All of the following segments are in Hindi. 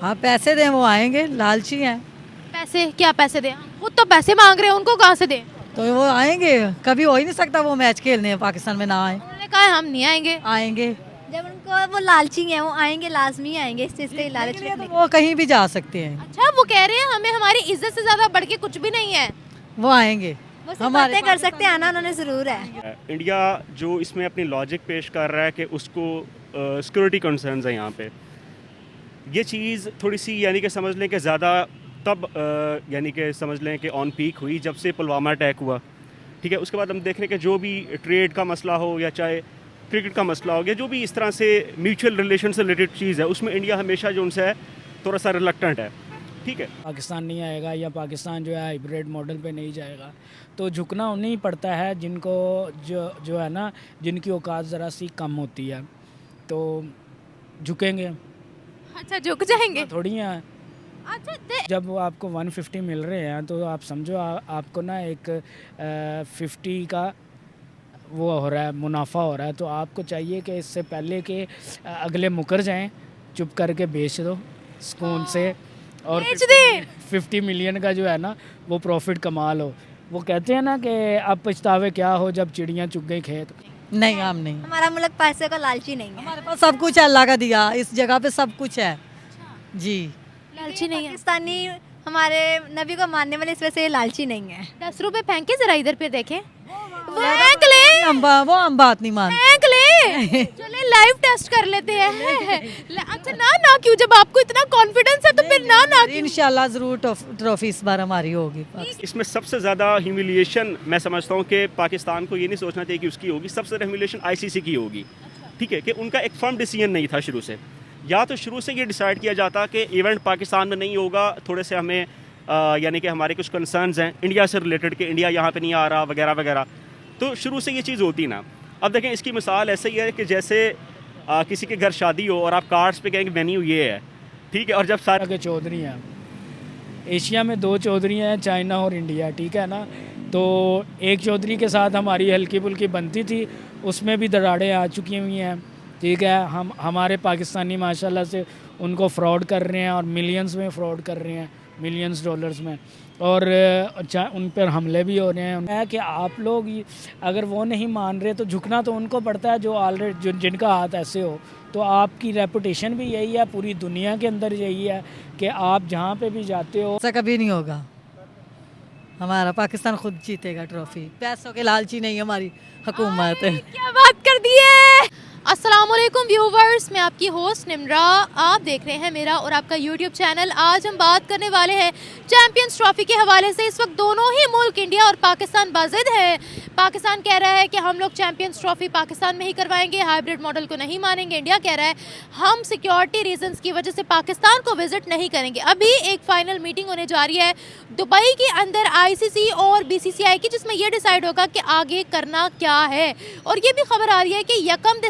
हाँ पैसे दें वो आएंगे, लालची हैं पैसे क्या पैसे दें? खुद तो पैसे मांग रहे हैं, उनको कहाँ से दें? तो वो आएंगे। कभी हो ही नहीं सकता वो मैच खेलने पाकिस्तान में ना आए। उन्होंने कहा है, हम नहीं आएंगे। आएंगे। जब उनको वो लालची हैं, वो आएंगे, लाजमी आएंगे, इस चीज़ से लालच लेकिन ये तो रखने वो कहीं भी जा सकते हैं, अच्छा, वो कह रहे हैं हमें हमारी इज्जत से ज्यादा बढ़ के कुछ भी नहीं है। वो आएंगे। वो सिर्फ बातें कर सकते हैं, आना उन्होंने ज़रूर है। इंडिया जो इसमें अपनी लॉजिक पेश कर रहा है कि उसको सिक्योरिटी कंसर्न्स है यहाँ पे, ये चीज़ थोड़ी सी यानी कि समझ लें कि ज़्यादा तब यानी कि समझ लें कि ऑन पीक हुई जब से पुलवामा अटैक हुआ। ठीक है, उसके बाद हम देख रहे हैं कि जो भी ट्रेड का मसला हो या चाहे क्रिकेट का मसला हो गया, जो भी इस तरह से म्यूचुअल रिलेशन से रिलेटेड चीज़ है, उसमें इंडिया हमेशा जो उनसे है थोड़ा सा रिलक्टेंट है। ठीक है, पाकिस्तान नहीं आएगा या पाकिस्तान जो है हाइब्रिड मॉडल पे नहीं जाएगा, तो झुकना उन्हें पड़ता है जिनको जो है ना, जिनकी औकात ज़रा सी कम होती है, तो झुकेंगे। अच्छा, झुक जाएंगे। थोड़ी हैं। अच्छा जब वो आपको 150 मिल रहे हैं तो आप समझो आपको ना एक 50 का वो हो रहा है, मुनाफा हो रहा है, तो आपको चाहिए कि इससे पहले कि अगले मुकर जाएं, चुप करके बेच दो सुकून से, और बेच दें। 50 मिलियन का जो है ना वो प्रॉफिट कमा लो। वो कहते हैं ना कि अब पछतावे क्या हो जब चिड़ियाँ चुग गई खेत। नहीं हम नहीं, हमारा मुल्क पैसे का लालची नहीं है। हमारे पास सब कुछ है, अल्लाह का दिया, इस जगह पे सब कुछ है जी। लालची नहीं है। पाकिस्तानी हमारे नबी को मानने वाले इस वजह से ये लालची नहीं है। 10 रुपए फेंके जरा इधर पे देखें। फेंक ले, वो हम बात नहीं मानते। फेंक ले। चले लाइव टेस्ट कर लेते हैं। अच्छा, ना क्यों, जब आपको इतना कॉन्फिडेंस है तो फिर ना क्यों? इंशाल्लाह जरूर ट्रॉफी इस बार हमारी होगी। इसमें सबसे ज़्यादा ह्यूमिलिएशन मैं समझता हूँ कि पाकिस्तान को ये नहीं सोचना चाहिए कि उसकी होगी, सबसे ज़्यादा ह्यूमिलिएशन आईसीसी की होगी। ठीक है, कि उनका एक फर्म डिसीजन नहीं था शुरू से, या तो शुरू से ये डिसाइड किया जाता कि इवेंट पाकिस्तान में नहीं होगा, थोड़े से हमें यानी कि हमारे कुछ कंसर्न्स हैं इंडिया से रिलेटेड कि इंडिया यहाँ पे नहीं आ रहा वगैरह वगैरह, तो शुरू से ये चीज़ होती ना। अब देखें, इसकी मिसाल ऐसे ही है कि जैसे किसी के घर शादी हो और आप कार्ड्स पे कहेंगे मेन्यू ये है, ठीक है, और जब सारे के चौधरी हैं, एशिया में 2 चौधरी हैं, चाइना और इंडिया, ठीक है ना, तो एक चौधरी के साथ हमारी हल्की फुल्की बनती थी, उसमें भी दरारें आ चुकी हुई हैं। ठीक है, हमारे पाकिस्तानी माशाल्लाह से उनको फ्रॉड कर रहे हैं और मिलियंस में फ्रॉड कर रहे हैं, मिलियंस डॉलर्स में, और उन पर हमले भी हो रहे हैं। है कि आप लोग अगर वो नहीं मान रहे तो झुकना तो उनको पड़ता है जो ऑलरेडी जिनका हाथ ऐसे हो। तो आपकी रेपुटेशन भी यही है, पूरी दुनिया के अंदर यही है कि आप जहाँ पे भी जाते हो। ऐसा कभी नहीं होगा, हमारा पाकिस्तान खुद जीतेगा ट्रॉफी, पैसों के लालची नहीं हमारी हुकूमत है। क्या बात कर दी है। अस्सलाम वालेकुम व्यूवर्स, मैं आपकी होस्ट निम्रा, आप देख रहे हैं मेरा और आपका यूट्यूब चैनल। आज हम बात करने वाले हैं चैंपियंस ट्रॉफी के हवाले से। इस वक्त दोनों ही मुल्क इंडिया और पाकिस्तान बाजिद है। पाकिस्तान कह रहा है कि हम लोग चैंपियंस ट्रॉफी पाकिस्तान में ही करवाएंगे, हाइब्रिड मॉडल को नहीं मानेंगे। इंडिया कह रहा है हम सिक्योरिटी रीजंस की वजह से पाकिस्तान को विजिट नहीं करेंगे। अभी एक फाइनल मीटिंग होने जा रही है दुबई के अंदर आईसीसी और बीसीसीआई की, जिसमें यह डिसाइड होगा कि आगे करना क्या है। और ये भी खबर आ रही है कि 1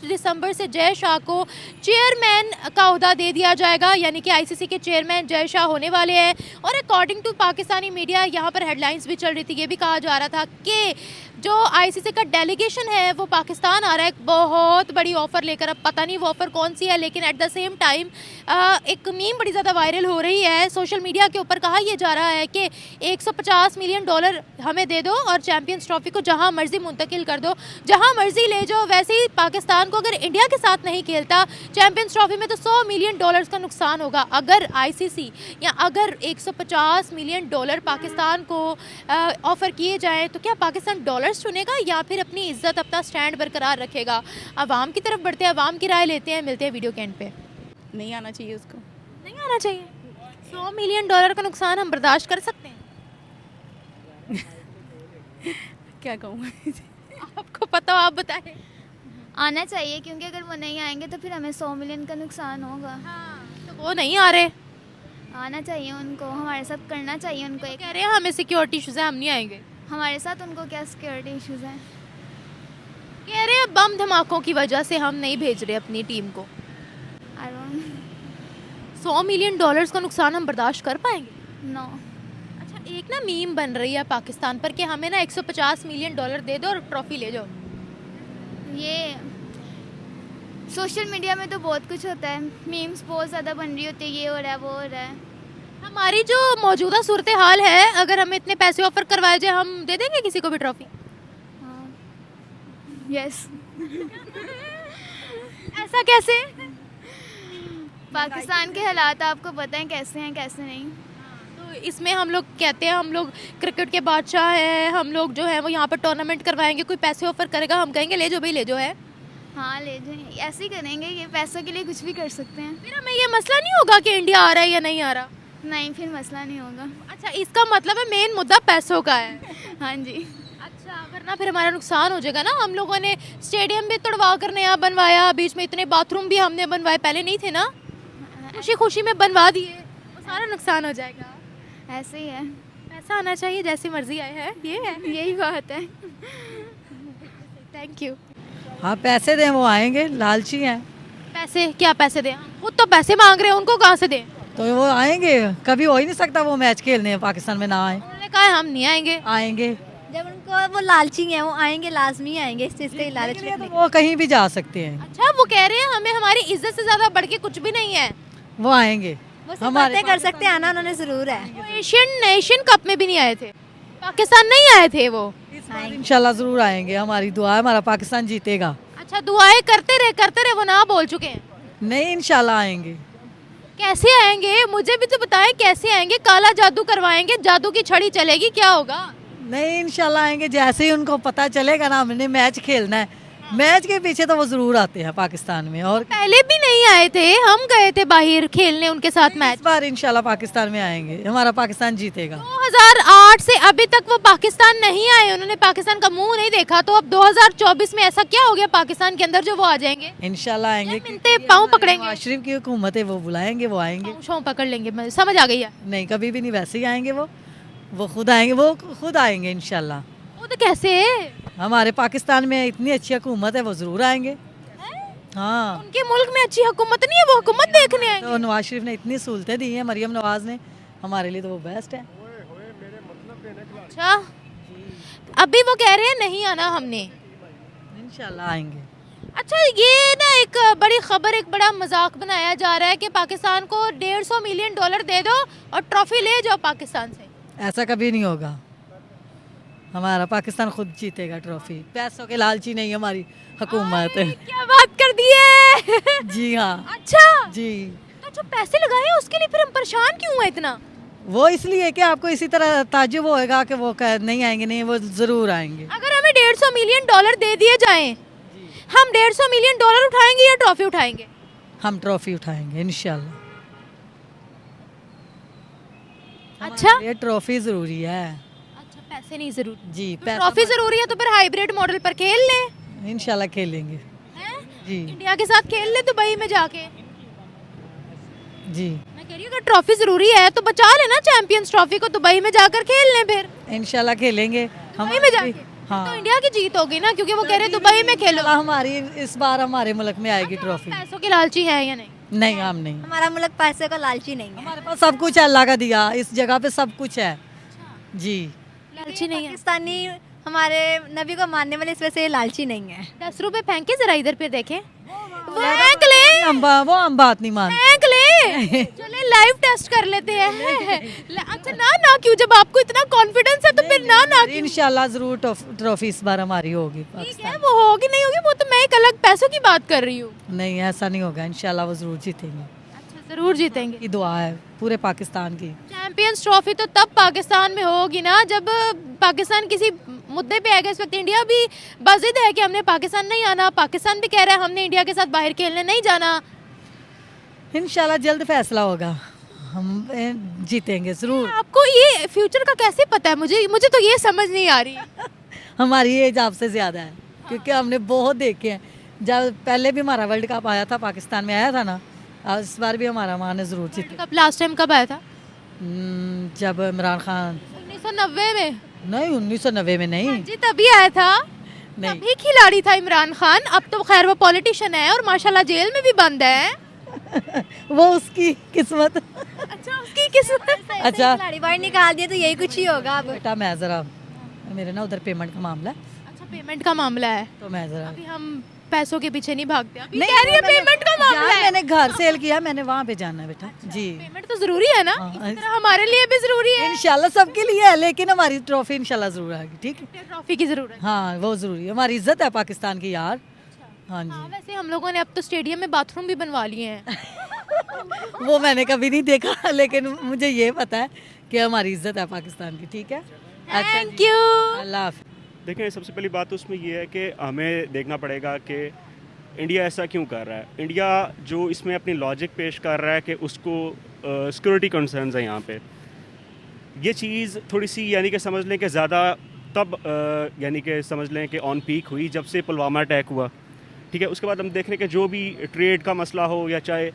दिसंबर से जय शाह को चेयरमैन का ओहदा दे दिया जाएगा, यानी कि आईसीसी के चेयरमैन जय शाह होने वाले हैं। और अकॉर्डिंग टू पाकिस्तानी मीडिया, यहाँ पर हेडलाइंस भी चल रही थी, ये भी कहा जा रहा था कि जो आईसीसी का डेलीगेशन है वो पाकिस्तान आ रहा है एक बहुत बड़ी ऑफ़र लेकर। अब पता नहीं वो ऑफ़र कौन सी है, लेकिन एट द सेम टाइम एक मीम बड़ी ज़्यादा वायरल हो रही है सोशल मीडिया के ऊपर। कहा यह जा रहा है कि 150 मिलियन डॉलर हमें दे दो और चैंपियंस ट्रॉफी को जहां मर्जी मुंतकिल कर दो, जहां मर्जी ले जाओ। वैसे ही पाकिस्तान को अगर इंडिया के साथ नहीं खेलता चैंपियंस ट्रॉफी में तो 100 मिलियन डॉलर्स का नुकसान होगा। अगर आईसीसी या अगर 150 मिलियन डॉलर पाकिस्तान को ऑफ़र किए जाएँ तो क्या पाकिस्तान डॉलर्स चुनेगा या फिर अपनी इज्जत, अपना स्टैंड बरकरार रखेगा? अवाम की तरफ बढ़ते हैं, अवाम की राय लेते हैं। मिलते हैं वीडियो के एंड पे। नहीं आना चाहिए उसको, नहीं आना चाहिए। 100 मिलियन डॉलर का नुकसान हम बर्दाश्त कर सकते हैं? क्या कहूँ आपको पता हो, आप बताएं। आना चाहिए, क्योंकि अगर वो नहीं आएंगे तो फिर हमें 100 मिलियन का नुकसान होगा। तो वो नहीं आ रहे, आना चाहिए उनको, हमारे साथ करना चाहिए उनको। एक कह रहे हैं हमें सिक्योरिटी इशूज़ है, हम नहीं आएंगे। हमारे साथ उनको क्या सिक्योरिटी इश्यूज हैं? कह रहे हैं बम धमाकों की वजह से हम नहीं भेज रहे अपनी टीम को। आई डोंट 100 मिलियन डॉलर्स का नुकसान हम बर्दाश्त कर पाएंगे? नो। अच्छा, एक ना मीम बन रही है पाकिस्तान पर कि हमें ना 150 मिलियन डॉलर दे दो और ट्रॉफी ले जाओ। ये सोशल मीडिया में तो बहुत कुछ होता है, मीम्स बहुत ज़्यादा बन रही होती है, ये हो रहा है वो हो रहा है। हमारी जो मौजूदा सूरत हाल है, अगर हमें इतने पैसे ऑफर करवाए जाए, हम दे देंगे किसी को भी ट्रॉफी? हाँ, यस। ऐसा कैसे? पाकिस्तान के हालात आपको पता है कैसे हैं कैसे नहीं। तो इसमें हम लोग कहते हैं हम लोग क्रिकेट के बादशाह हैं, हम लोग जो है वो यहाँ पर टूर्नामेंट करवाएंगे, कोई पैसे ऑफर करेगा, हम कहेंगे ले जो भाई ले जो है। हाँ ले जाएंगे, ऐसे ही करेंगे, ये पैसों के लिए कुछ भी कर सकते हैं। फिर हमें ये मसला नहीं होगा कि इंडिया आ रहा है या नहीं आ रहा? नहीं, फिर मसला नहीं होगा। अच्छा, इसका मतलब है मेन मुद्दा पैसों का है। हाँ जी। अच्छा, वरना फिर हमारा नुकसान हो जाएगा ना। हम लोगों ने स्टेडियम भी तोड़वा कर नया बनवाया, बीच में इतने बाथरूम भी हमने बनवाए, पहले नहीं थे ना, खुशी खुशी में बनवा दिए, वो सारा नुकसान हो जाएगा। ऐसे ही है, पैसा आना चाहिए, जैसी मर्जी आए है, ये है। यही बात है। Thank you. हाँ पैसे दें वो आएंगे, लालची हैं पैसे क्या पैसे दें? खुद तो पैसे मांग रहे हैं, उनको कहाँ से दें? तो वो आएंगे। कभी हो ही नहीं सकता वो मैच खेलने पाकिस्तान में ना आए। उन्होंने कहा है, हम नहीं आएंगे। आएंगे जब उनको वो लालची हैं वो आएंगे, लाजमी आएंगे, इस चीज़ का लालच लेकिन ये रखने तो वो कहीं भी जा सकते हैं, अच्छा, वो कह रहे हैं हमें हमारी इज्जत से ज्यादा बढ़ के कुछ भी नहीं है। वो आएंगे। वो सिर्फ बातें कर सकते हैं, आना उन्होंने ज़रूर है। वो एशियन कप में भी नहीं आए थे, पाकिस्तान नहीं आए थे वो। इंशाल्लाह जरूर आएंगे, हमारी दुआ है, हमारा पाकिस्तान जीतेगा। अच्छा, दुआएं करते रहे, वो ना बोल चुके हैं। नहीं इंशाल्लाह आएंगे। कैसे आएंगे? मुझे भी तो बताएं कैसे आएंगे। काला जादू करवाएंगे, जादू की छड़ी चलेगी, क्या होगा? नहीं इंशाल्लाह आएंगे, जैसे ही उनको पता चलेगा ना हमने मैच खेलना है, मैच के पीछे तो वो जरूर आते हैं पाकिस्तान में। और पहले भी नहीं आए थे, हम गए थे बाहर खेलने उनके साथ मैच। इस बार इंशाल्लाह पाकिस्तान में आएंगे, हमारा पाकिस्तान जीतेगा। 2008 से अभी तक वो पाकिस्तान नहीं आए, उन्होंने पाकिस्तान का मुंह नहीं देखा, तो अब 2024 में ऐसा क्या हो गया पाकिस्तान के अंदर जो वो आ जाएंगे? इंशाल्लाह आएंगे। मिलते पाँव पकड़ेंगे, नवाज शरीफ की हुकूमत है, वो बुलाएंगे, वो आएंगे। पाँव पकड़ लेंगे, मुझे समझ आ गई है। नहीं कभी भी नहीं, वैसे ही आएंगे वो खुद आएंगे, वो खुद आएंगे इंशाल्लाह। खुद कैसे? हमारे पाकिस्तान में इतनी अच्छी हुकूमत है, वो जरूर आएंगे। हाँ, उनके मुल्क में अच्छी हुकूमत नहीं है, वो हुकूमत देखने आएंगे। तो नवाज शरीफ ने इतनी सहूलतें दी हैं, मरियम नवाज ने, हमारे लिए तो वो बेस्ट है। अच्छा, अभी वो कह रहे हैं नहीं आना हमने। इंशाल्लाह आएंगे। अच्छा, ये ना एक बड़ी खबर, एक बड़ा मजाक बनाया जा रहा है कि पाकिस्तान को $150 मिलियन दे दो और ट्रॉफी ले जाओ पाकिस्तान से। ऐसा कभी नहीं होगा, हमारा पाकिस्तान खुद जीतेगा ट्रॉफी। पैसों के लालची नहीं हमारी हुकूमत है। क्या बात कर दी है। जी हाँ अच्छा, जी। तो जो पैसे लगाए उसके लिए फिर हम परेशान क्यों हैं इतना? वो इसलिए कि आपको इसी तरह ताजुब होएगा कि वो नहीं आएंगे, नहीं वो जरूर आएंगे। अगर हमें $150 मिलियन दे दिए जाएं, हम $150 मिलियन उठाएंगे या ट्रॉफी उठाएंगे? हम ट्रॉफी उठाएंगे इंशाल्लाह। अच्छा, ये ट्रॉफी जरूरी है। अच्छा, पैसे नहीं जरूरी जी, तो पैसा ट्रॉफी जरूरी है, तो फिर हाइब्रिड मॉडल पर खेल ले। इंशाल्लाह खेलेंगे। हैं? जी इंडिया के साथ खेल ले दुबई में जाके। जी मैं कह रही हूँ अगर ट्रॉफी जरूरी है तो बचा लेना चैंपियंस ट्रॉफी को, दुबई में जाकर खेल लें फिर। इंशाल्लाह खेलेंगे दुबई में जाके हाँ। तो इंडिया की जीत होगी ना, क्योंकि वो कह रहे हैं दुबई में खेलो। हमारी इस बार हमारे मुल्क में आएगी ट्रॉफी। पैसों की लालची है या नहीं? नहीं हम नहीं, हमारा मुल्क पैसे का लालची नहीं है। हमारे पास सब कुछ है, अल्लाह का दिया, इस जगह पे सब कुछ है। जी लालची नहीं है। पाकिस्तानी हमारे नबी को मानने वाले इस वजह से लालची नहीं है। 10 रुपए फेंके जरा इधर पे देखें, फेंक ले, वो हम बात नहीं मानते। फेंक ले। चले लाइव टेस्ट कर लेते हैं। अच्छा, ना क्यों, जब आपको इतना कॉन्फिडेंस है तो फिर ना क्यों? इंशाल्लाह जरूर ट्रॉफी इस बार हमारी होगी। ठीक है, वो होगी नहीं होगी वो तो मैं एक अलग पैसों की बात कर रही हूँ। नहीं ऐसा नहीं होगा, इंशाल्लाह वो जरूर जीतेंगे। अच्छा, जरूर जीतेंगे। की दुआ है पूरे पाकिस्तान की। चैंपियंस ट्रॉफी तो तब पाकिस्तान में होगी ना जब पाकिस्तान किसी मुद्दे पे आएगा। इस वक्त इंडिया भी बाजिद है कि हमने पाकिस्तान नहीं आना, पाकिस्तान भी कह रहा है हमने इंडिया के साथ बाहर खेलने नहीं जाना। इंशाल्लाह जल्द फैसला होगा, हम जीतेंगे जरूर। आपको ये फ्यूचर का कैसे पता है? मुझे तो ये समझ नहीं आ रही। हमारी एज आपसे ज़्यादा है, क्योंकि हमने बहुत देखे हैं। जब पहले भी हमारा वर्ल्ड कप आया था, पाकिस्तान में आया था ना, इस बार भी हमारा माँ ने ज़रूर जीते। कब लास्ट टाइम कब आया था? जब इमरान खान 1990 में। नहीं 1990 में नहीं, जी तभी आया था, नहीं तभी खिलाड़ी था इमरान खान। अब तो खैर वो पॉलिटिशियन है और माशाल्लाह जेल में भी बंद है। वो उसकी किस्मत। अच्छा, उसकी किस्मत। अच्छा खिलाड़ी बाहर निकाल दिया तो यही कुछ ही होगा अब। बेटा मैं ज़रा, मेरे ना उधर पेमेंट का मामला है, अच्छा, पेमेंट का मामला है, तो मैं ज़रा अभी हम पैसों के पीछे नहीं भागते आप? ये नहीं, कह रही है मैंने- पेमेंट का मामला यार, है। मैंने घर सेल किया, मैंने वहाँ पे जाना है बेटा जी। पेमेंट तो जरूरी है ना, हाँ, इसी तरह हमारे लिए भी जरूरी है। इंशाल्लाह सबके लिए है, लेकिन हमारी ट्रॉफी इंशाल्लाह जरूर आएगी, ठीक है। ट्रॉफी की जरूरत है। हाँ वो जरूरी है, हमारी इज्जत है पाकिस्तान की यार। हाँ जी। हाँ, वैसे हम लोगों ने अब तो स्टेडियम में बाथरूम भी बनवा लिए हैं। वो मैंने कभी नहीं देखा, लेकिन मुझे ये पता है कि हमारी इज्जत है पाकिस्तान की, ठीक है। Thank you. अल्लाह हाफ़िज़। देखें, सबसे पहली बात तो उसमें ये है कि हमें देखना पड़ेगा कि इंडिया ऐसा क्यों कर रहा है। इंडिया जो इसमें अपनी लॉजिक पेश कर रहा है कि उसको सिक्योरिटी कंसर्न्स है यहाँ पे, ये चीज़ थोड़ी सी यानी कि समझ लें कि ज़्यादा तब यानी कि समझ लें कि ऑन पीक हुई जब से पुलवामा अटैक हुआ, ठीक है। उसके बाद हम देख रहे हैं कि जो भी ट्रेड का मसला हो या चाहे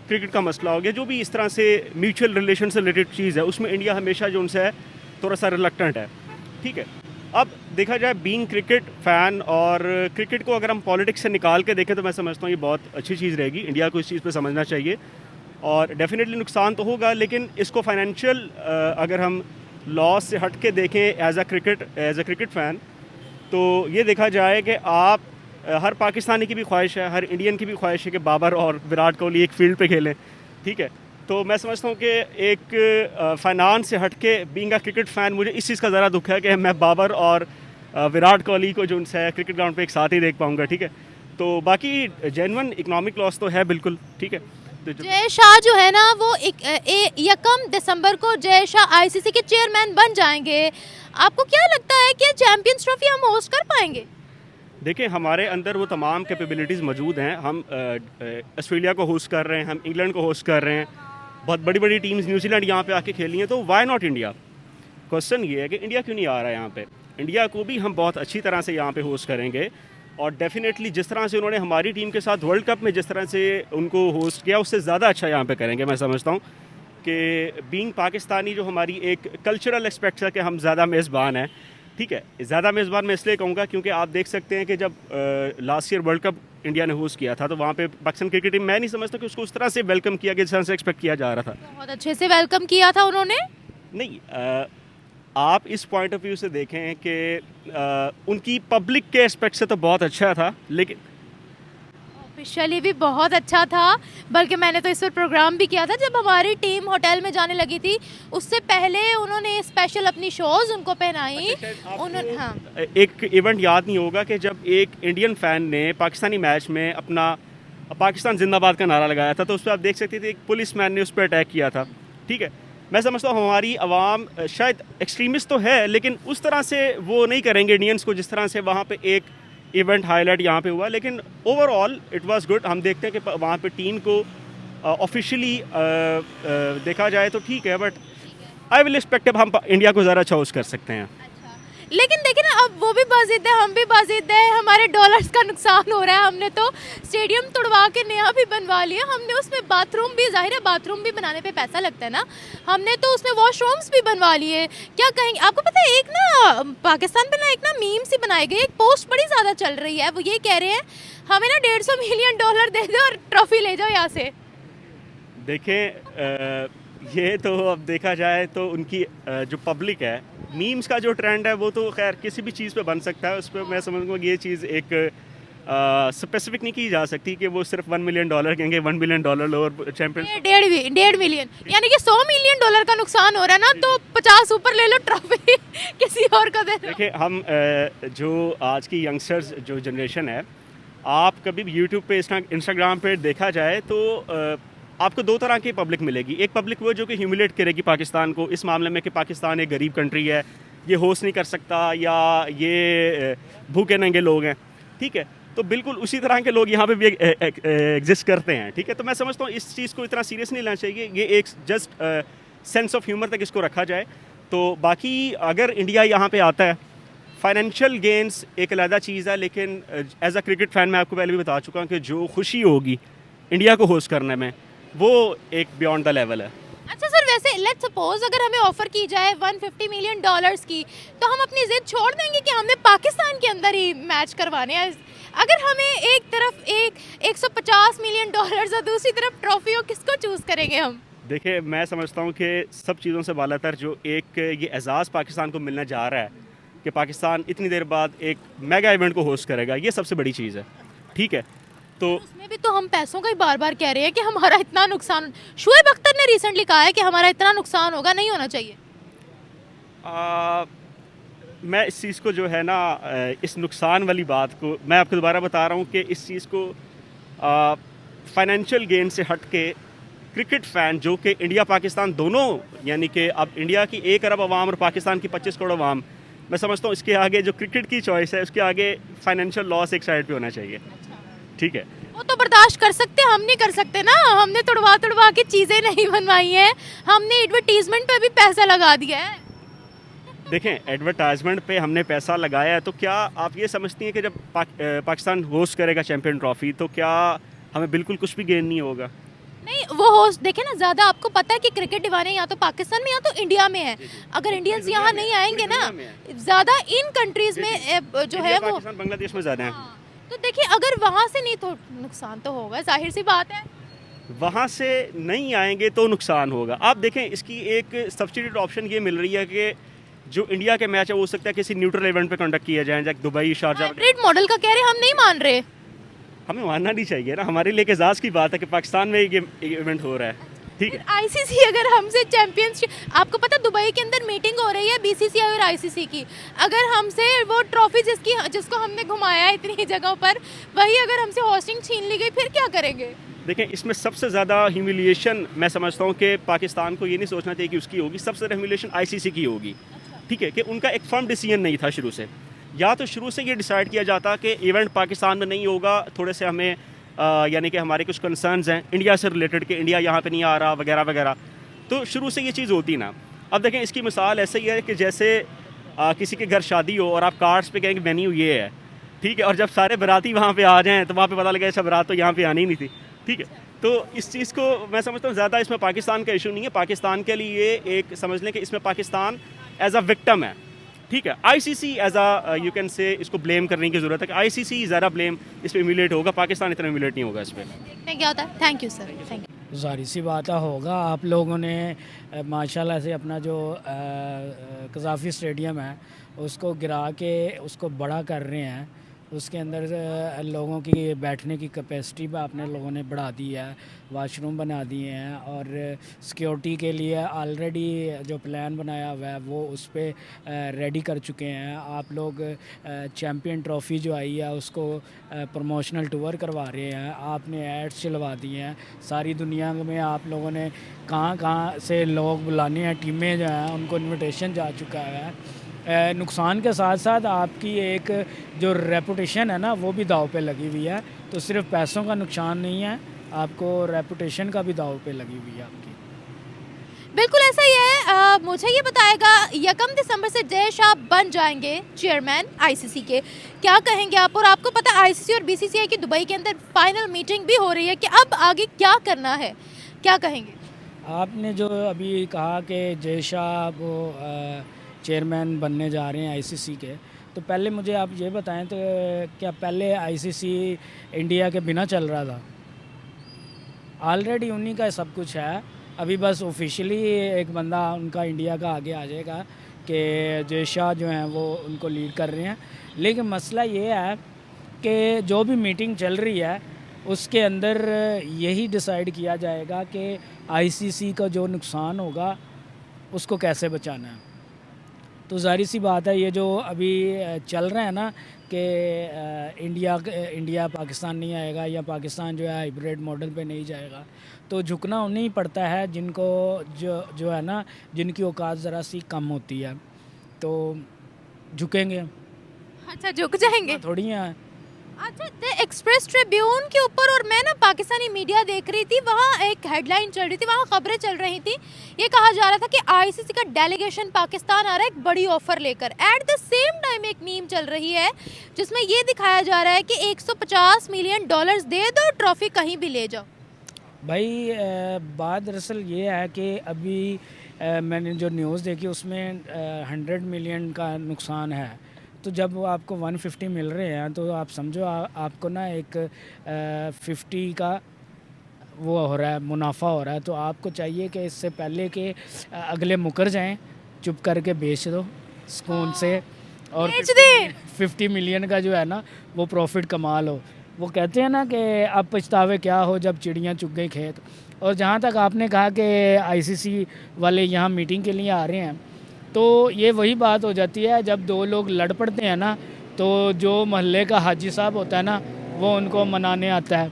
क्रिकेट का मसला हो, या जो भी इस तरह से म्यूचुअल रिलेशन से रिलेटेड चीज़ है, उसमें इंडिया हमेशा जो उनसे है थोड़ा सा रिलक्टेंट है, ठीक है। अब देखा जाए बीइंग क्रिकेट फ़ैन, और क्रिकेट को अगर हम पॉलिटिक्स से निकाल के देखें तो मैं समझता हूँ ये बहुत अच्छी चीज़ रहेगी। इंडिया को इस चीज़ पे समझना चाहिए, और डेफिनेटली नुकसान तो होगा, लेकिन इसको फाइनेंशियल अगर हम लॉस से हट के देखें एज अ क्रिकेट फ़ैन, तो ये देखा जाए कि आप हर पाकिस्तानी की भी ख्वाहिश है, हर इंडियन की भी ख्वाहिश है कि बाबर और विराट कोहली एक फील्ड पे खेलें, ठीक है। तो मैं समझता हूँ कि एक फाइनेंस से हट के बीइंग अ क्रिकेट फ़ैन मुझे इस चीज़ का ज़रा दुख है कि मैं बाबर और विराट कोहली को जो उनसे क्रिकेट ग्राउंड पे एक साथ ही देख पाऊँगा, ठीक है। तो बाकी जेन्युइन इकोनॉमिक लॉस तो है बिल्कुल, ठीक है। तो जय शाह जो है ना वो 1 दिसंबर को जय शाह आईसीसी के चेयरमैन बन जाएंगे। आपको क्या लगता है कि चैंपियंस ट्रॉफी हम होस्ट कर पाएंगे? देखिए, हमारे अंदर वो तमाम कैपेबिलिटीज़ मौजूद हैं। हम ऑस्ट्रेलिया को होस्ट कर रहे हैं, हम इंग्लैंड को होस्ट कर रहे हैं, बहुत बड़ी बड़ी टीम्स न्यूजीलैंड यहाँ पे आके खेली हैं, तो वाई नॉट इंडिया। क्वेश्चन ये है कि इंडिया क्यों नहीं आ रहा है यहाँ पे। इंडिया को भी हम बहुत अच्छी तरह से यहाँ पे होस्ट करेंगे, और डेफिनेटली जिस तरह से उन्होंने हमारी टीम के साथ वर्ल्ड कप में जिस तरह से उनको होस्ट किया, उससे ज़्यादा अच्छा यहाँ पे करेंगे। मैं समझता हूँ कि बीइंग पाकिस्तानी जो हमारी एक कल्चरल एस्पेक्ट है कि हम ज़्यादा मेज़बान हैं, ठीक है। ज़्यादा मेज़बान मैं इसलिए कहूँगा क्योंकि आप देख सकते हैं कि जब last year world cup India ने होस्ट किया था, तो वहाँ पे पाकिस्तान क्रिकेट टीम, मैं नहीं समझता कि उसको उस तरह से वेलकम किया गया जिस तरह से एक्सपेक्ट किया जा रहा था। बहुत अच्छे से वेलकम किया था उन्होंने। नहीं, आप इस पॉइंट ऑफ व्यू से देखें कि उनकी पब्लिक के एस्पेक्ट से तो बहुत अच्छा था, लेकिन ऑफिशियली भी बहुत अच्छा था। बल्कि मैंने तो इस पर प्रोग्राम भी किया था जब हमारी टीम होटल में जाने लगी थी, उससे पहले उन्होंने स्पेशल अपनी शोज उनको पहनाई। उन्होंने हाँ, एक इवेंट याद नहीं होगा कि जब एक इंडियन फ़ैन ने पाकिस्तानी मैच में अपना पाकिस्तान जिंदाबाद का नारा लगाया था, तो उस पर आप देख सकते थे एक पुलिस मैन ने उस पर अटैक किया था, ठीक है। मैं समझता हूँ हमारी आवाम शायद एक्सट्रीमिस्ट तो है, लेकिन उस तरह से वो नहीं करेंगे इंडियंस को जिस तरह से वहाँ पे एक इवेंट हाईलाइट यहाँ पे हुआ। लेकिन ओवरऑल इट वाज गुड। हम देखते हैं कि वहाँ पे टीम को ऑफिशियली देखा जाए तो ठीक है, बट आई विल एक्सपेक्ट अब हम इंडिया को ज़रा अच्छा होस्ट कर सकते हैं। लेकिन देखिए ना, अब वो भी बाजिद है, हम भी बाजिद है, हमारे डॉलर्स का नुकसान हो रहा है। हमने तो स्टेडियम तुड़वा के नया भी बनवा लिया, हमने उसमें बाथरूम भी, जाहिर है बाथरूम भी बनाने पे पैसा लगता है ना, हमने तो उसमें वॉशरूम्स भी बनवा लिए। क्या कहेंगे, आपको पता है एक ना पाकिस्तान पे ना एक ना मीम सी बनाई गई, एक पोस्ट बड़ी ज़्यादा चल रही है, वो ये कह रहे हैं हमें ना $150 मिलियन दे दो और ट्रॉफी ले जाओ यहाँ से। देखें, ये तो अब देखा जाए तो उनकी जो पब्लिक है, मीम्स का जो ट्रेंड है वो तो खैर किसी भी चीज़ पे बन सकता है। उस पर मैं समझूंगा ये चीज़ एक स्पेसिफिक नहीं की जा सकती कि वो सिर्फ $1 मिलियन कहेंगे, $1 मिलियन लो और चैंपियन। 1.5 मिलियन यानी कि $100 मिलियन का नुकसान हो रहा है ना, तो 50 ऊपर ले लो ट्रॉफी किसी और को दे दो। देखिए, हम जो आज की यंगस्टर्स जो जनरेशन है, आप कभी भी यूट्यूब पे इंस्टाग्राम पे देखा जाए तो आपको दो तरह की पब्लिक मिलेगी। एक पब्लिक वो जो कि ह्यूमिलेट करेगी पाकिस्तान को इस मामले में कि पाकिस्तान एक गरीब कंट्री है, ये होस्ट नहीं कर सकता, या ये भूखे नंगे लोग हैं, ठीक है। तो बिल्कुल उसी तरह के लोग यहाँ पे भी एग्जिस्ट करते हैं, ठीक है। तो मैं समझता हूँ इस चीज़ को इतना सीरियस नहीं लेना चाहिए, ये एक जस्ट सेंस ऑफ ह्यूमर तक इसको रखा जाए। तो बाकी अगर इंडिया यहाँ पे आता है, फाइनेंशियल गेंस एक अलग चीज़ है, लेकिन एज अ क्रिकेट फ़ैन मैं आपको पहले भी बता चुका हूँ कि जो खुशी होगी इंडिया को होस्ट करने में, वो एक बियॉन्ड द लेवल है। अच्छा सर, वैसे लेट्स सपोज अगर हमें ऑफर की जाए $150 मिलियन की, तो हम अपनी जिद छोड़ देंगे कि हमने पाकिस्तान के अंदर ही मैच करवाने हैं? अगर हमें एक तरफ $150 मिलियन और दूसरी तरफ ट्रॉफी हो, किसको चूज करेंगे हम? देखिए, मैं समझता हूँ कि सब चीज़ों से बालातर जो एक ये एजाज़ पाकिस्तान को मिलने जा रहा है कि पाकिस्तान इतनी देर बाद एक मेगा इवेंट को होस्ट करेगा, ये सबसे बड़ी चीज़ है। ठीक है, तो उसमें भी तो हम पैसों का ही बार बार कह रहे हैं कि हमारा इतना नुकसान। शुएब अख्तर ने रिसेंटली कहा है कि हमारा इतना नुकसान होगा, नहीं होना चाहिए। मैं इस चीज़ को जो है ना इस नुकसान वाली बात को मैं आपको दोबारा बता रहा हूँ कि इस चीज़ को फाइनेंशियल गेन से हट के क्रिकेट फ़ैन जो कि इंडिया पाकिस्तान दोनों, यानी कि अब इंडिया की 1 अरब आवाम और पाकिस्तान की 25 करोड़ आवाम, मैं समझता हूँ इसके आगे जो क्रिकेट की चॉइस है उसके आगे फाइनेंशियल लॉस एक साइड पे होना चाहिए। ठीक है, वो तो बर्दाश्त कर सकते हैं, हम नहीं कर सकते ना। हमने तुड़वा तुड़वा के चीज़ें नहीं बनवाई हैं, हमने एडवर्टीजमेंट पे भी पैसा लगा दिया है। देखें एडवर्टाइजमेंट पे हमने पैसा लगाया है, तो क्या आप ये समझती हैं कि जब पाकिस्तान होस्ट करेगा चैम्पियन ट्रॉफी तो क्या हमें बिल्कुल कुछ भी गेन नहीं होगा? नहीं, वो होस्ट देखे ना, ज़्यादा आपको पता है कि क्रिकेट दीवाने या तो पाकिस्तान में या तो इंडिया में है। अगर इंडियंस यहाँ नहीं आएंगे ना, ज़्यादा इन कंट्रीज़ में जो है वो, पाकिस्तान बांग्लादेश में ज़्यादा है। तो देखिए अगर वहाँ से नहीं तो नुकसान तो होगा, जाहिर सी बात है। वहाँ से नहीं आएंगे तो नुकसान होगा। आप देखें इसकी एक सब्सिट्यूट ऑप्शन ये मिल रही है कि जो इंडिया के मैच है वो हो सकता है किसी न्यूट्रल इवेंट पे कंडक्ट किया जाए, जैसे दुबई, शारजा। हाइब्रिड मॉडल का कह रहे हम नहीं मान रहे। हमें मानना नहीं चाहिए ना, हमारे लिए एजाज़ की बात है कि पाकिस्तान में ये इवेंट हो रहा है। ठीक है, आईसीसी अगर हमसे चैंपियनशिप, आपको पता दुबई के अंदर मीटिंग हो रही है बीसीसीआई और आईसीसी की, अगर हमसे वो ट्रॉफी जिसको हमने घुमाया है इतनी जगहों पर, वही अगर हमसे होस्टिंग छीन ली गई फिर क्या करेंगे? देखें इसमें सबसे ज़्यादा ह्यूमिलिएशन मैं समझता हूँ कि पाकिस्तान को ये नहीं सोचना चाहिए कि उसकी होगी, सबसे ज़्यादा ह्यूमिलिएशन आईसीसी की होगी। ठीक है, कि उनका एक फर्म डिसीजन नहीं था शुरू से, या तो शुरू से ये डिसाइड किया जाता कि इवेंट पाकिस्तान में नहीं होगा, थोड़े से हमें यानी कि हमारे कुछ कंसर्न्स हैं इंडिया से रिलेटेड कि इंडिया यहाँ पे नहीं आ रहा वगैरह वगैरह, तो शुरू से ये चीज़ होती ना। अब देखें इसकी मिसाल ऐसे ही है कि जैसे किसी के घर शादी हो और आप कार्ड्स पे कहेंगे मेन्यू ये है, ठीक है, और जब सारे बाराती वहाँ पे आ जाएँ तो वहाँ पे पता लगे अच्छा बारात तो यहाँ पे आनी ही नहीं थी। ठीक है, तो इस चीज़ को मैं समझता हूँ ज़्यादा इसमें पाकिस्तान का इशू नहीं है। पाकिस्तान के लिए एक समझ लें कि इसमें पाकिस्तान एज अ विक्टिम है। ठीक है, ICC as a you can say इसको ब्लेम करने की ज़रूरत है कि आईसीसी ज़्यादा ब्लेम इस पर इम्यूलेट होगा, पाकिस्तान इतना इम्यूलेट नहीं होगा इस पर। देखते हैं क्या होता है। Thank you sir, thank you. जाहिर सी बात है होगा। आप लोगों ने माशाल्लाह से अपना जो कज़ाफ़ी स्टेडियम है उसको गिरा के उसको बड़ा कर रहे हैं, उसके अंदर लोगों की बैठने की कैपेसिटी भी आपने लोगों ने बढ़ा दी है, वाशरूम बना दिए हैं, और सिक्योरिटी के लिए ऑलरेडी जो प्लान बनाया हुआ है वो उस पर रेडी कर चुके हैं। आप लोग चैम्पियन ट्रॉफ़ी जो आई है उसको प्रमोशनल टूर करवा रहे हैं, आपने एड्स चलवा दिए हैं सारी दुनिया में। आप लोगों ने कहाँ कहाँ से लोग बुलाने हैं, टीमें जो हैं उनको इन्विटेशन जा चुका है। नुकसान के साथ साथ आपकी एक जो रेपुटेशन है ना वो भी दाव पे लगी हुई है। तो सिर्फ पैसों का नुकसान नहीं है, आपको रेपुटेशन का भी दाव पे लगी हुई है आपकी। बिल्कुल ऐसा ही है। मुझे ये बताएगा 1 दिसंबर से जय शाह बन जाएंगे चेयरमैन आईसीसी के, क्या कहेंगे आप? और आपको पता है आईसीसी और बीसीसीआई की दुबई के अंदर फाइनल मीटिंग भी हो रही है कि अब आगे क्या करना है, क्या कहेंगे? आपने जो अभी कहा कि जय शाह वो चेयरमैन बनने जा रहे हैं आईसीसी के, तो पहले मुझे आप ये बताएं तो क्या पहले आईसीसी इंडिया के बिना चल रहा था? ऑलरेडी उन्हीं का सब कुछ है, अभी बस ऑफिशियली एक बंदा उनका इंडिया का आगे आ जाएगा कि जय शाह जो हैं वो उनको लीड कर रहे हैं। लेकिन मसला ये है कि जो भी मीटिंग चल रही है उसके अंदर यही डिसाइड किया जाएगा कि आईसीसी का जो नुकसान होगा उसको कैसे बचाना है। तो ज़ाहिर सी बात है ये जो अभी चल रहा है ना कि इंडिया पाकिस्तान नहीं आएगा या पाकिस्तान जो है हाइब्रिड मॉडल पे नहीं जाएगा, तो झुकना उन्हें पड़ता है जिनको जो है ना जिनकी औकात ज़रा सी कम होती है, तो झुकेंगे। अच्छा, झुक जाएंगे थोड़ी हैं। अच्छा, द एक्सप्रेस ट्रिब्यून के ऊपर, और मैं ना पाकिस्तानी मीडिया देख रही थी, वहाँ एक हेडलाइन चल रही थी, वहाँ खबरें चल रही थी, ये कहा जा रहा था कि आईसीसी का डेलीगेशन पाकिस्तान आ रहा है एक बड़ी ऑफर लेकर। एट द सेम टाइम एक मीम चल रही है जिसमें ये दिखाया जा रहा है कि $150 मिलियन दे दो, ट्रॉफी कहीं भी ले जाओ। भाई बात दरअसल ये है कि अभी मैंने जो न्यूज़ देखी उसमें 100 मिलियन का नुकसान है, तो जब आपको 150 मिल रहे हैं तो आप समझो आपको ना एक 50 का वो हो रहा है, मुनाफा हो रहा है। तो आपको चाहिए कि इससे पहले कि अगले मुकर जाएं, चुप करके बेच दो सुकून से, और 50 मिलियन का जो है ना वो प्रॉफिट कमा लो। वो कहते हैं ना कि अब पछतावे क्या हो जब चिड़ियाँ चुग गई खेत। और जहाँ तक आपने कहा कि आईसीसी वाले यहाँ मीटिंग के लिए आ रहे हैं, तो ये वही बात हो जाती है जब दो लोग लड़ पड़ते हैं ना, तो जो मोहल्ले का हाजी साहब होता है ना, वो उनको मनाने आता है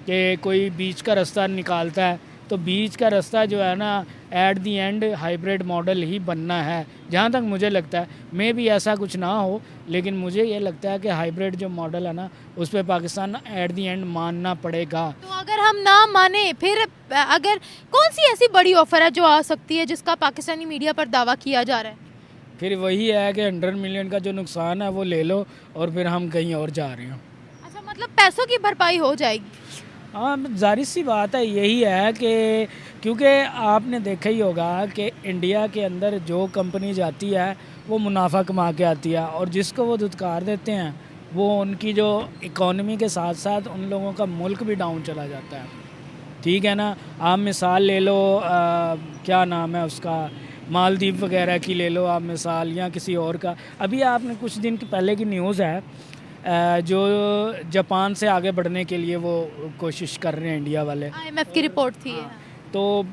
कि कोई बीच का रास्ता निकालता है। तो बीच का रास्ता जो है ना, at the end hybrid model ही बनना है, जहाँ तक मुझे लगता है। मे भी ऐसा कुछ ना हो, लेकिन मुझे ये लगता है कि हाइब्रिड जो मॉडल है ना, उस पर पाकिस्तान एट दी एंड मानना पड़ेगा। तो अगर हम ना माने, फिर अगर कौन सी ऐसी बड़ी ऑफर है जो आ सकती है जिसका पाकिस्तानी मीडिया पर दावा किया जा रहा है? फिर वही है कि 100 मिलियन का जो नुकसान है वो ले लो और फिर हम कहीं और जा रहे हैं। अच्छा, मतलब पैसों की भरपाई हो जाएगी? हाँ, जाहिर सी बात है, यही है कि क्योंकि आपने देखा ही होगा कि इंडिया के अंदर जो कंपनी जाती है वो मुनाफा कमा के आती है, और जिसको वो धुतकार देते हैं वो उनकी जो इकॉनमी के साथ साथ उन लोगों का मुल्क भी डाउन चला जाता है। ठीक है ना, आप मिसाल ले लो, क्या नाम है उसका, मालदीव वगैरह की ले लो आप मिसाल, या किसी और का। अभी आपने कुछ दिन पहले की न्यूज़ है, जो जापान से आगे बढ़ने के लिए वो कोशिश कर रहे हैं इंडिया वाले। IMF की रिपोर्ट थी। तो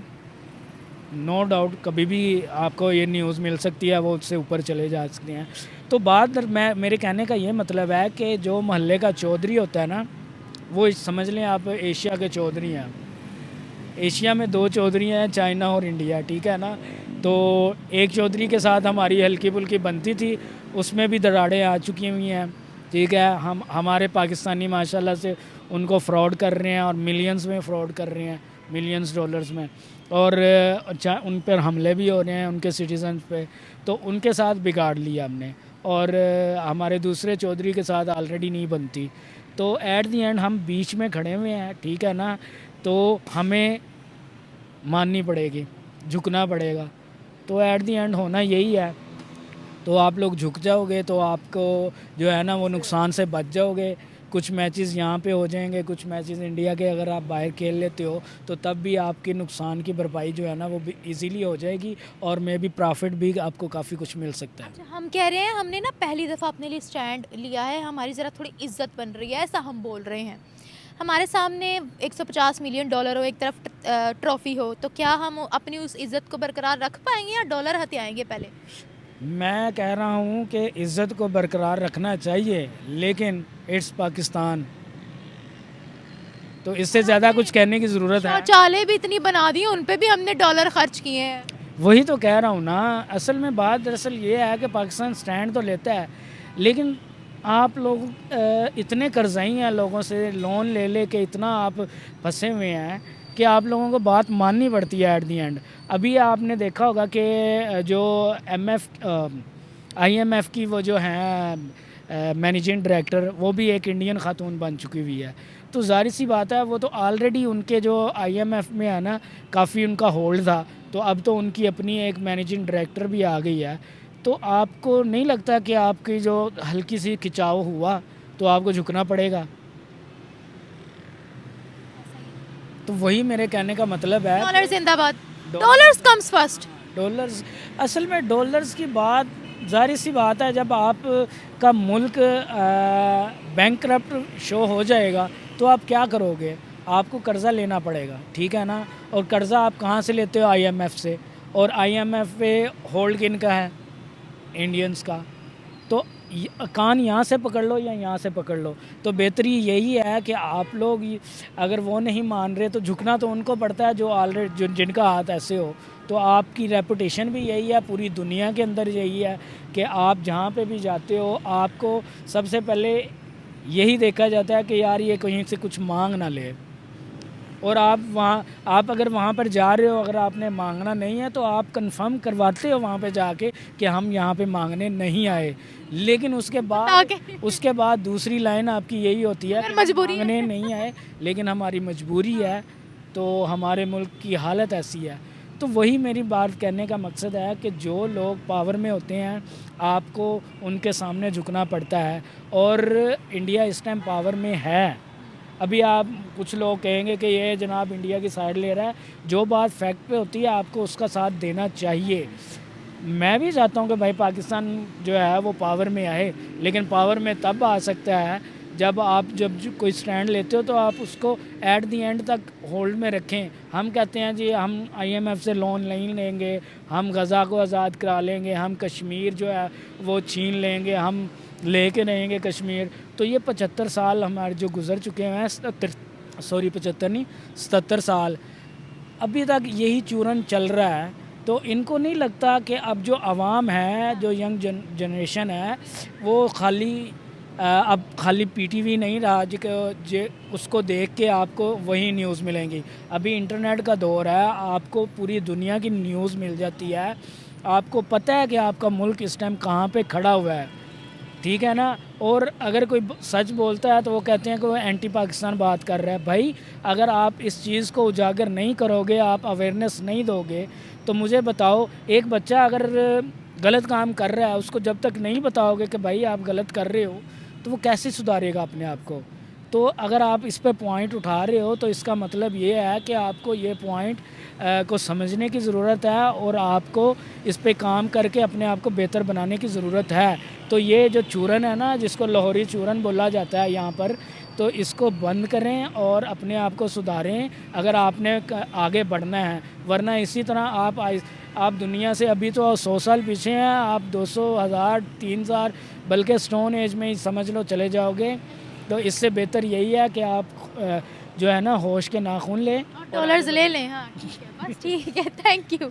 नो डाउट कभी भी आपको ये न्यूज़ मिल सकती है, वो उससे ऊपर चले जा सकते हैं। तो बात मेरे कहने का ये मतलब है कि जो मोहल्ले का चौधरी होता है ना, वो समझ लें आप एशिया के चौधरी हैं। एशिया में 2 चौधरी हैं, चाइना और इंडिया, ठीक है ना। तो एक चौधरी के साथ हमारी हल्की फुल्की बनती थी, उसमें भी दरारें आ चुकी हुई हैं, ठीक है। हमारे पाकिस्तानी माशाल्लाह से उनको फ्रॉड कर रहे हैं और मिलियंस में फ्रॉड कर रहे हैं, मिलियंस डॉलर्स में, और उन पर हमले भी हो रहे हैं उनके सिटीजन पे। तो उनके साथ बिगाड़ लिया हमने, और हमारे दूसरे चौधरी के साथ ऑलरेडी नहीं बनती। तो एट दी एंड हम बीच में खड़े हुए हैं, ठीक है ना। तो हमें माननी पड़ेगी, झुकना पड़ेगा। तो एट दी एंड होना यही है। तो आप लोग झुक जाओगे तो आपको जो है ना वो नुकसान से बच जाओगे। कुछ मैचेस यहाँ पे हो जाएंगे, कुछ मैचेस इंडिया के अगर आप बाहर खेल लेते हो तो तब भी आपकी नुकसान की भरपाई जो है ना वो भी इजीली हो जाएगी, और मे भी प्रॉफिट भी आपको काफ़ी कुछ मिल सकता है। अच्छा, हम कह रहे हैं हमने ना पहली दफ़ा अपने लिए स्टैंड लिया है, हमारी ज़रा थोड़ी इज्जत बन रही है, ऐसा हम बोल रहे हैं। हमारे सामने 150 मिलियन डॉलर हो, एक तरफ ट्रॉफ़ी हो, तो क्या हम अपनी उस इज़्ज़त को बरकरार रख पाएंगे या डॉलर हथियाएंगे पहले? मैं कह रहा हूँ कि इज़्ज़त को बरकरार रखना चाहिए, लेकिन इट्स पाकिस्तान, तो इससे ज़्यादा कुछ कहने की ज़रूरत है? शौचालय भी इतनी बना दी, उन पे भी हमने डॉलर खर्च किए हैं। वही तो कह रहा हूँ ना, असल में बात दरअसल ये है कि पाकिस्तान स्टैंड तो लेता है, लेकिन आप लोग इतने कर्जाई हैं, लोगों से लोन ले ले के इतना आप फंसे हुए हैं कि आप लोगों को बात माननी पड़ती है एट दी एंड। अभी आपने देखा होगा कि जो IMF की वो जो हैं मैनेजिंग डायरेक्टर, वो भी एक इंडियन खातून बन चुकी हुई है। तो जाहिर सी बात है, वो तो ऑलरेडी उनके जो IMF में है ना काफ़ी उनका होल्ड था, तो अब तो उनकी अपनी एक मैनेजिंग डायरेक्टर भी आ गई है। तो आपको नहीं लगता कि आपकी जो हल्की सी खिंचाव हुआ तो आपको झुकना पड़ेगा? तो वही मेरे कहने का मतलब है। डॉलर जिंदाबाद, डॉलर्स कम्स फर्स्ट। डॉलर्स, असल में डॉलर्स की बात जाहिर सी बात है, जब आप का मुल्क बैंकक्रप्ट शो हो जाएगा तो आप क्या करोगे? आपको कर्ज़ा लेना पड़ेगा, ठीक है ना। और कर्ज़ा आप कहाँ से लेते हो? IMF से, और IMF पे होल्ड किन का है? इंडियंस का। तो कान यहाँ से पकड़ लो या यहाँ से पकड़ लो। तो बेहतरी यही है कि आप लोग अगर वो नहीं मान रहे तो झुकना तो उनको पड़ता है जो ऑलरेडी जिनका हाथ ऐसे हो। तो आपकी रेपुटेशन भी यही है, पूरी दुनिया के अंदर यही है कि आप जहाँ पे भी जाते हो आपको सबसे पहले यही देखा जाता है कि यार ये कहीं से कुछ मांग ना ले। और आप अगर वहाँ पर जा रहे हो, अगर आपने मांगना नहीं है तो आप कंफर्म करवाते हो वहाँ पे जाके कि हम यहाँ पे मांगने नहीं आए। लेकिन उसके बाद दूसरी लाइन आपकी यही होती है कि मजबूरी मांगने नहीं आए, लेकिन हमारी मजबूरी है, तो हमारे मुल्क की हालत ऐसी है। तो वही मेरी बात कहने का मकसद है कि जो लोग पावर में होते हैं आपको उनके सामने झुकना पड़ता है, और इंडिया इस टाइम पावर में है। अभी आप कुछ लोग कहेंगे कि ये जनाब इंडिया की साइड ले रहा है, जो बात फैक्ट पे होती है आपको उसका साथ देना चाहिए। मैं भी चाहता हूँ कि भाई पाकिस्तान जो है वो पावर में आए, लेकिन पावर में तब आ सकता है जब कोई स्टैंड लेते हो तो आप उसको एट द एंड तक होल्ड में रखें। हम कहते हैं जी हम IMF से लोन नहीं लेंगे, हम गज़ा को आज़ाद करा लेंगे, हम कश्मीर जो है वो छीन लेंगे, हम लेके रहेंगे कश्मीर। तो ये 75 साल हमारे जो गुज़र चुके हैं, 77 साल, अभी तक यही चूरन चल रहा है। तो इनको नहीं लगता कि अब जो आवाम है, जो यंग जनरेशन है, वो अब खाली PTV नहीं रहा जो उसको देख के आपको वही न्यूज़ मिलेंगी। अभी इंटरनेट का दौर है, आपको पूरी दुनिया की न्यूज़ मिल जाती है, आपको पता है कि आपका मुल्क इस टाइम कहाँ पे खड़ा हुआ है, ठीक है ना। और अगर कोई सच बोलता है तो वो कहते हैं कि वो एंटी पाकिस्तान बात कर रहा है। भाई अगर आप इस चीज़ को उजागर नहीं करोगे, आप अवेयरनेस नहीं दोगे, तो मुझे बताओ, एक बच्चा अगर गलत काम कर रहा है, उसको जब तक नहीं बताओगे कि भाई आप गलत कर रहे हो, तो वो कैसे सुधारेगा अपने आप को। तो अगर आप इस पे पॉइंट उठा रहे हो तो इसका मतलब ये है कि आपको ये पॉइंट को समझने की ज़रूरत है और आपको इस पे काम करके अपने आप को बेहतर बनाने की ज़रूरत है। तो ये जो चूरन है ना, जिसको लाहौरी चूरन बोला जाता है यहाँ पर, तो इसको बंद करें और अपने आप को सुधारें अगर आपने आगे बढ़ना है। वरना इसी तरह आप दुनिया से अभी तो 100 साल पीछे हैं, आप 200, 1000, 3000 बल्कि स्टोन एज में ही समझ लो चले जाओगे। तो इससे बेहतर यही है कि आप जो है ना होश के नाखून लें, डॉलर्स ले लें। हाँ ठीक है, बस ठीक है, थैंक यू।